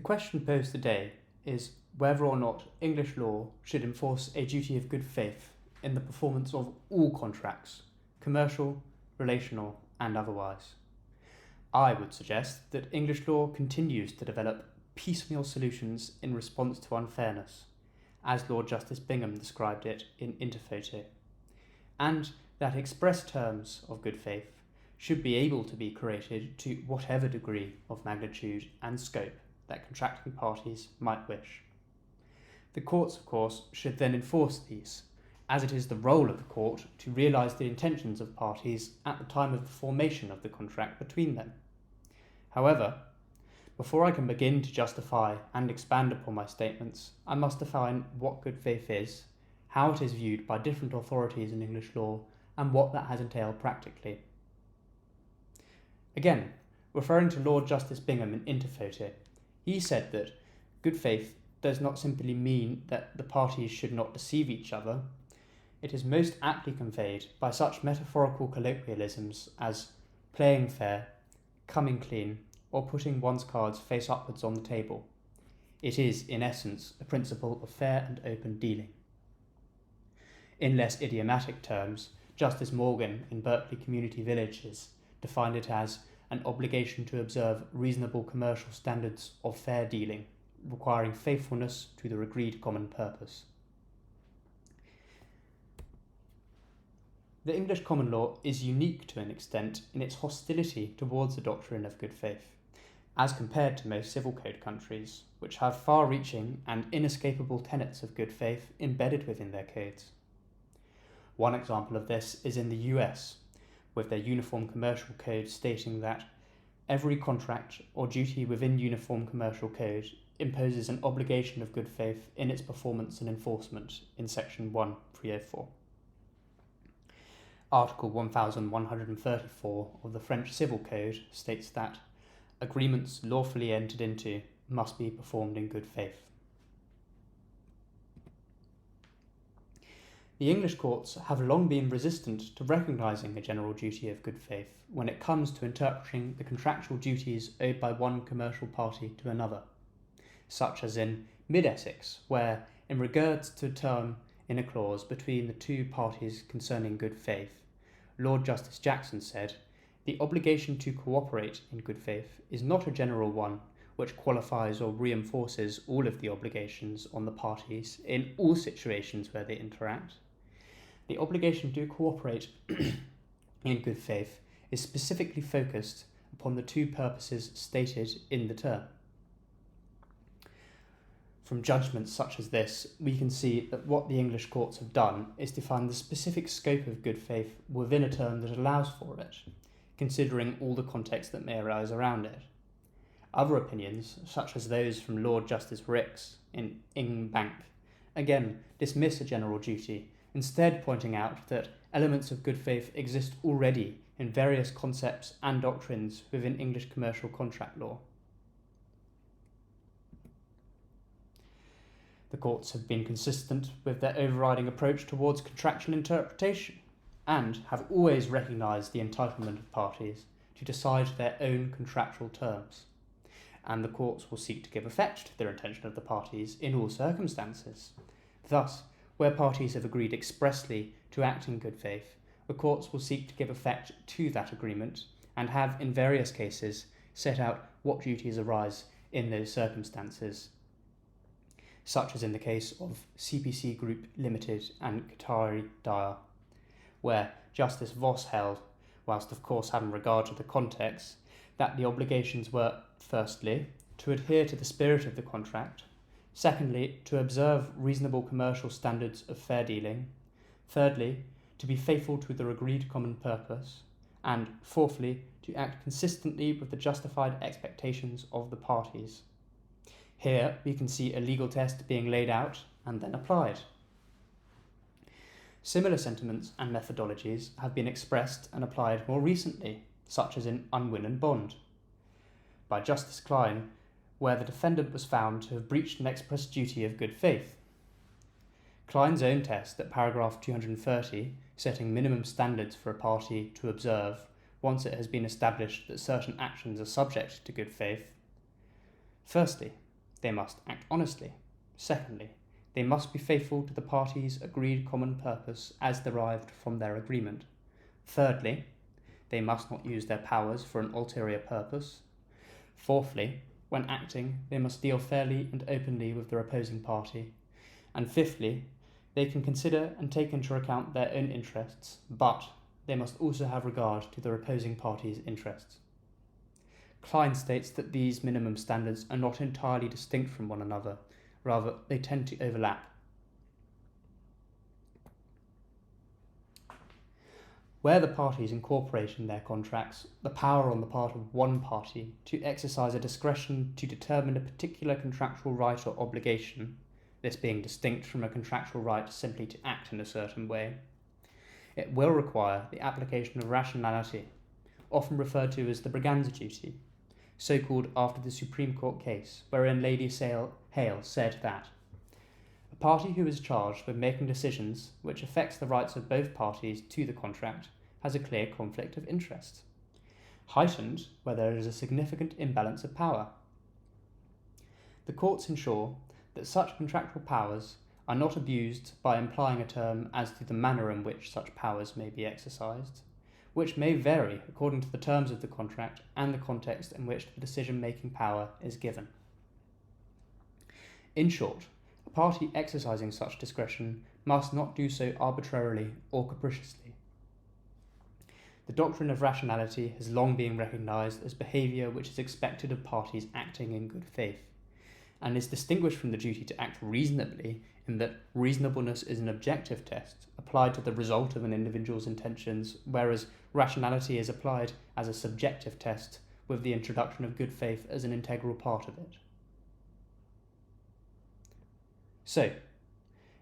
The question posed today is whether or not English law should enforce a duty of good faith in the performance of all contracts, commercial, relational, and otherwise. I would suggest that English law continues to develop piecemeal solutions in response to unfairness, as Lord Justice Bingham described it in Interfote, and that express terms of good faith should be able to be created to whatever degree of magnitude and scope that contracting parties might wish. The courts, of course, should then enforce these, as it is the role of the court to realise the intentions of parties at the time of the formation of the contract between them. However, before I can begin to justify and expand upon my statements, I must define what good faith is, how it is viewed by different authorities in English law, and what that has entailed practically. Again, referring to Lord Justice Bingham in Interfote, he said that good faith does not simply mean that the parties should not deceive each other. It is most aptly conveyed by such metaphorical colloquialisms as playing fair, coming clean, or putting one's cards face upwards on the table. It is, in essence, a principle of fair and open dealing. In less idiomatic terms, Justice Morgan in Berkeley Community Villages defined it as an obligation to observe reasonable commercial standards of fair dealing, requiring faithfulness to the agreed common purpose. The English common law is unique to an extent in its hostility towards the doctrine of good faith, as compared to most civil code countries, which have far-reaching and inescapable tenets of good faith embedded within their codes. One example of this is in the US, with their Uniform Commercial Code stating that every contract or duty within Uniform Commercial Code imposes an obligation of good faith in its performance and enforcement in Section 1304. Article 1134 of the French Civil Code states that agreements lawfully entered into must be performed in good faith. The English courts have long been resistant to recognising a general duty of good faith when it comes to interpreting the contractual duties owed by one commercial party to another, such as in Mid-Essex, where, in regards to a term in a clause between the two parties concerning good faith, Lord Justice Jackson said, "The obligation to cooperate in good faith is not a general one which qualifies or reinforces all of the obligations on the parties in all situations where they interact. The obligation to cooperate in good faith is specifically focused upon the two purposes stated in the term." From judgments such as this, we can see that what the English courts have done is define the specific scope of good faith within a term that allows for it, considering all the context that may arise around it. Other opinions, such as those from Lord Justice Ricks in Ing Bank, again dismiss a general duty, instead pointing out that elements of good faith exist already in various concepts and doctrines within English commercial contract law. The courts have been consistent with their overriding approach towards contractual interpretation and have always recognised the entitlement of parties to decide their own contractual terms, and the courts will seek to give effect to their intention of the parties in all circumstances. Thus, where parties have agreed expressly to act in good faith, the courts will seek to give effect to that agreement and have, in various cases, set out what duties arise in those circumstances, such as in the case of CPC Group Limited and Qatari Dyer, where Justice Voss held, whilst of course having regard to the context, that the obligations were, firstly, to adhere to the spirit of the contract, secondly, to observe reasonable commercial standards of fair dealing, thirdly, to be faithful to their agreed common purpose, and fourthly, to act consistently with the justified expectations of the parties. Here we can see a legal test being laid out and then applied. Similar sentiments and methodologies have been expressed and applied more recently, such as in Unwin and Bond, by Justice Klein, where the defendant was found to have breached an express duty of good faith. Klein's own test at paragraph 230, setting minimum standards for a party to observe once it has been established that certain actions are subject to good faith. Firstly, they must act honestly. Secondly, they must be faithful to the parties' agreed common purpose as derived from their agreement. Thirdly, they must not use their powers for an ulterior purpose. Fourthly, when acting, they must deal fairly and openly with their opposing party. And fifthly, they can consider and take into account their own interests, but they must also have regard to their opposing party's interests. Klein states that these minimum standards are not entirely distinct from one another, rather they tend to overlap. Where the parties incorporate in their contracts the power on the part of one party to exercise a discretion to determine a particular contractual right or obligation, this being distinct from a contractual right simply to act in a certain way, it will require the application of rationality, often referred to as the Braganza duty, so called after the Supreme Court case wherein Lady Hale said that a party who is charged with making decisions which affects the rights of both parties to the contract has a clear conflict of interest, heightened where there is a significant imbalance of power. The courts ensure that such contractual powers are not abused by implying a term as to the manner in which such powers may be exercised, which may vary according to the terms of the contract and the context in which the decision-making power is given. In short, a party exercising such discretion must not do so arbitrarily or capriciously. The doctrine of rationality has long been recognised as behaviour which is expected of parties acting in good faith, and is distinguished from the duty to act reasonably in that reasonableness is an objective test applied to the result of an individual's intentions, whereas rationality is applied as a subjective test with the introduction of good faith as an integral part of it. So,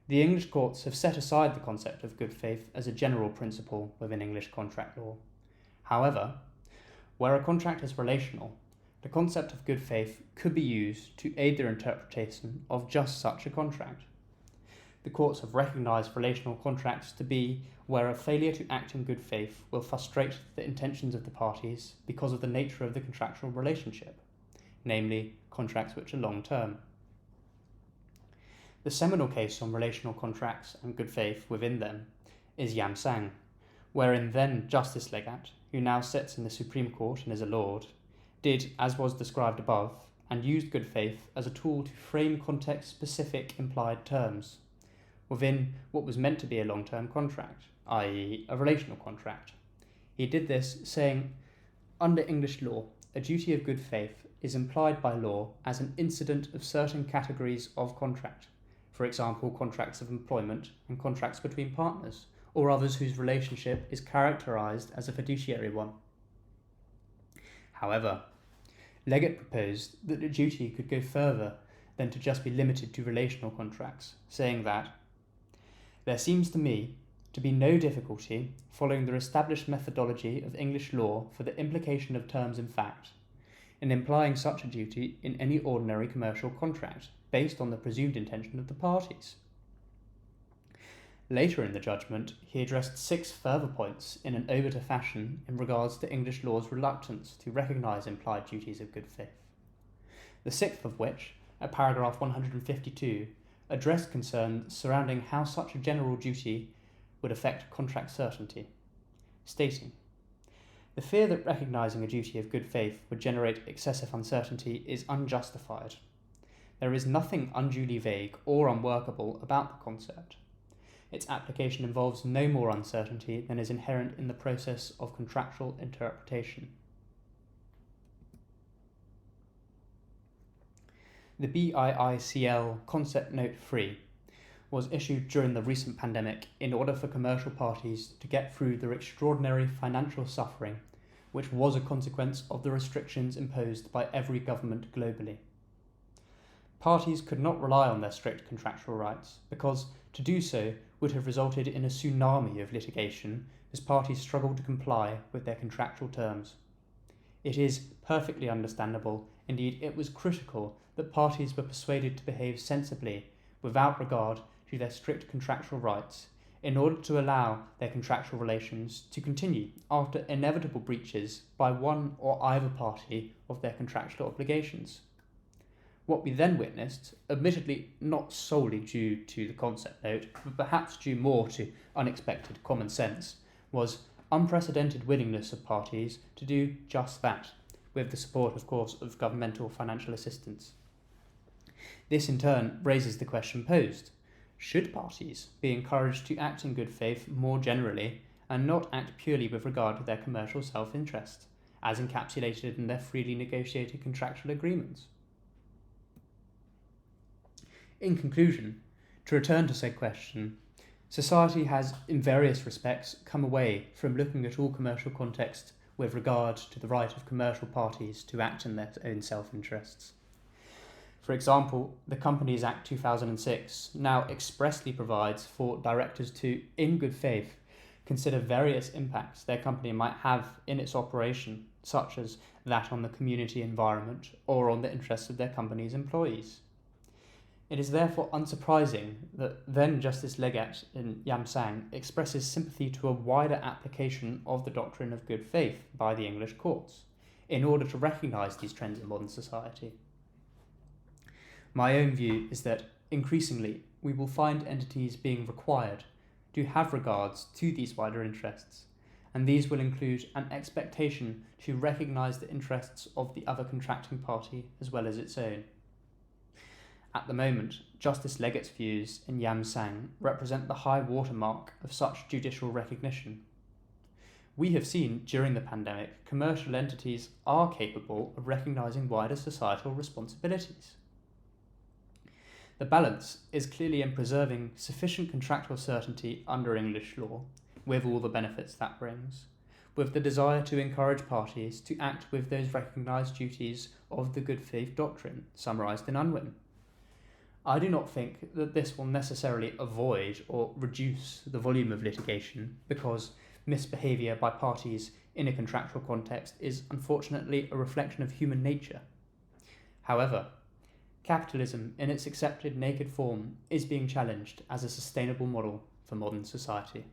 the English courts have set aside the concept of good faith as a general principle within English contract law. However, where a contract is relational, the concept of good faith could be used to aid their interpretation of just such a contract. The courts have recognised relational contracts to be where a failure to act in good faith will frustrate the intentions of the parties because of the nature of the contractual relationship, namely contracts which are long-term. The seminal case on relational contracts and good faith within them is Yam Sang, wherein then Justice Legat, who now sits in the Supreme Court and is a lord, did as was described above and used good faith as a tool to frame context-specific implied terms within what was meant to be a long-term contract, i.e. a relational contract. He did this saying, under English law, a duty of good faith is implied by law as an incident of certain categories of contract, for example, contracts of employment and contracts between partners, or others whose relationship is characterised as a fiduciary one. However, Legat proposed that the duty could go further than to just be limited to relational contracts, saying that there seems to me to be no difficulty following the established methodology of English law for the implication of terms in fact, in implying such a duty in any ordinary commercial contract, based on the presumed intention of the parties. Later in the judgment, he addressed 6 further points in an obiter fashion in regards to English law's reluctance to recognise implied duties of good faith. The 6th of which, at paragraph 152, addressed concerns surrounding how such a general duty would affect contract certainty, stating, "The fear that recognising a duty of good faith would generate excessive uncertainty is unjustified. There is nothing unduly vague or unworkable about the concept. Its application involves no more uncertainty than is inherent in the process of contractual interpretation." The BIICL Concept Note 3 was issued during the recent pandemic in order for commercial parties to get through their extraordinary financial suffering, which was a consequence of the restrictions imposed by every government globally. Parties could not rely on their strict contractual rights, because to do so would have resulted in a tsunami of litigation as parties struggled to comply with their contractual terms. It is perfectly understandable, indeed it was critical, that parties were persuaded to behave sensibly without regard to their strict contractual rights in order to allow their contractual relations to continue after inevitable breaches by one or either party of their contractual obligations. What we then witnessed, admittedly not solely due to the concept note, but perhaps due more to unexpected common sense, was unprecedented willingness of parties to do just that, with the support, of course, of governmental financial assistance. This in turn raises the question posed: should parties be encouraged to act in good faith more generally and not act purely with regard to their commercial self-interest, as encapsulated in their freely negotiated contractual agreements? In conclusion, to return to said question, society has, in various respects, come away from looking at all commercial contexts with regard to the right of commercial parties to act in their own self-interests. For example, the Companies Act 2006 now expressly provides for directors to, in good faith, consider various impacts their company might have in its operation, such as that on the community environment or on the interests of their company's employees. It is therefore unsurprising that then Justice Legat in Yam Sang expresses sympathy to a wider application of the doctrine of good faith by the English courts, in order to recognise these trends in modern society. My own view is that, increasingly, we will find entities being required to have regards to these wider interests, and these will include an expectation to recognise the interests of the other contracting party as well as its own. At the moment, Justice Legat's views in Yam Sang represent the high watermark of such judicial recognition. We have seen during the pandemic commercial entities are capable of recognising wider societal responsibilities. The balance is clearly in preserving sufficient contractual certainty under English law, with all the benefits that brings, with the desire to encourage parties to act with those recognised duties of the good faith doctrine summarised in Unwin. I do not think that this will necessarily avoid or reduce the volume of litigation, because misbehaviour by parties in a contractual context is unfortunately a reflection of human nature. However, capitalism in its accepted naked form is being challenged as a sustainable model for modern society.